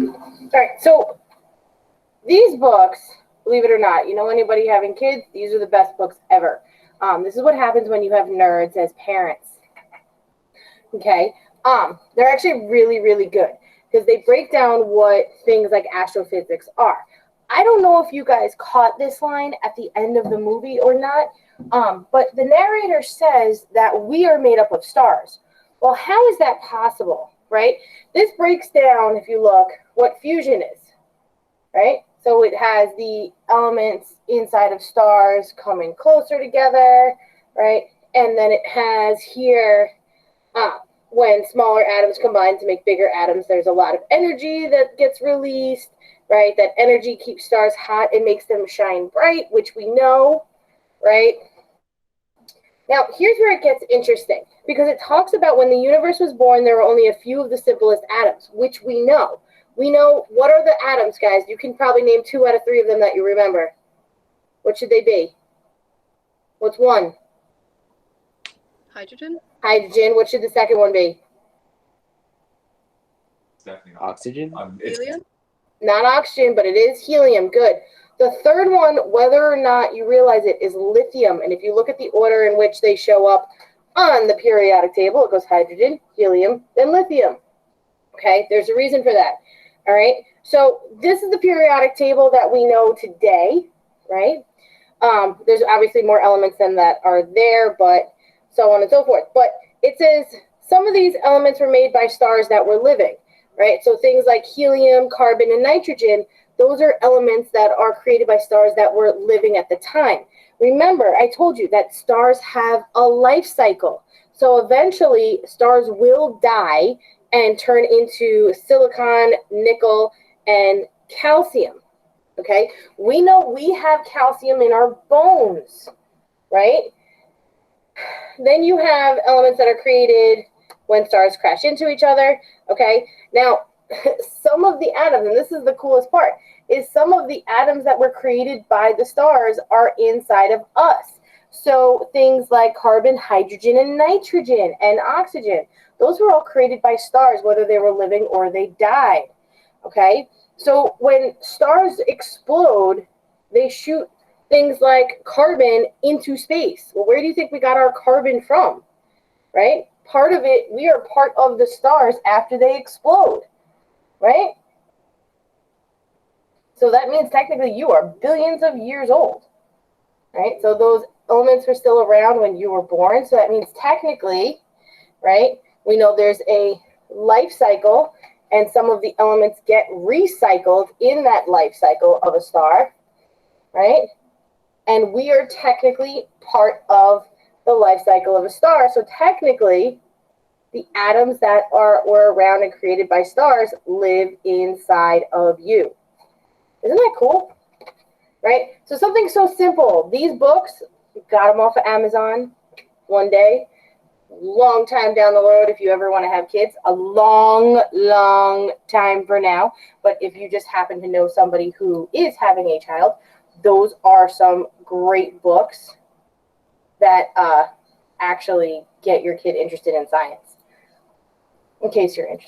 All right, so these books, believe it or not, anybody having kids, these are the best books ever. This is what happens when you have nerds as parents. Okay, they're actually really, really good because they break down what things like astrophysics are. I don't know if you guys caught this line at the end of the movie or not, but the narrator says that we are made up of stars. Well, how is that possible, right? This breaks down, if you look, what fusion is, right? So it has the elements inside of stars coming closer together, right? And then it has here, when smaller atoms combine to make bigger atoms, there's a lot of energy that gets released, right? That energy keeps stars hot and makes them shine bright, which we know, right? Now, here's where it gets interesting, because it talks about when the universe was born, there were only a few of the simplest atoms, which we know. We know, what are the atoms, guys? You can probably name 2 out of 3 of them that you remember. What should they be? What's one? Hydrogen. Hydrogen. What should the second one be? Oxygen. Helium. Not oxygen, but it is helium. Good. The third one, whether or not you realize it, is lithium. And if you look at the order in which they show up on the periodic table, it goes hydrogen, helium, then lithium. Okay, there's a reason for that. All right, so this is the periodic table that we know today, right? There's obviously more elements than that are there, but so on and so forth. But it says some of these elements were made by stars that were living, right? So things like helium, carbon, and nitrogen, those are elements that are created by stars that were living at the time. Remember, I told you that stars have a life cycle. So eventually, stars will die and turn into silicon, nickel, and calcium, okay? We know we have calcium in our bones, right? Then you have elements that are created when stars crash into each other, okay? Now, some of the atoms, and this is the coolest part, is some of the atoms that were created by the stars are inside of us. So things like carbon, hydrogen, and nitrogen, and oxygen, those were all created by stars, whether they were living or they died, okay? So when stars explode, they shoot things like carbon into space. Well, where do you think we got our carbon from, right? Part of it, we are part of the stars after they explode, right? So that means technically you are billions of years old, right? So those elements were still around when you were born. So that means technically, right, we know there's a life cycle and some of the elements get recycled in that life cycle of a star, right? And we are technically part of the life cycle of a star. So technically, the atoms that were around and created by stars live inside of you. Isn't that cool? Right? So something so simple. These books, got them off of Amazon one day. Long time down the road if you ever want to have kids. A long, long time for now. But if you just happen to know somebody who is having a child, those are some great books that actually get your kid interested in science, in case you're interested.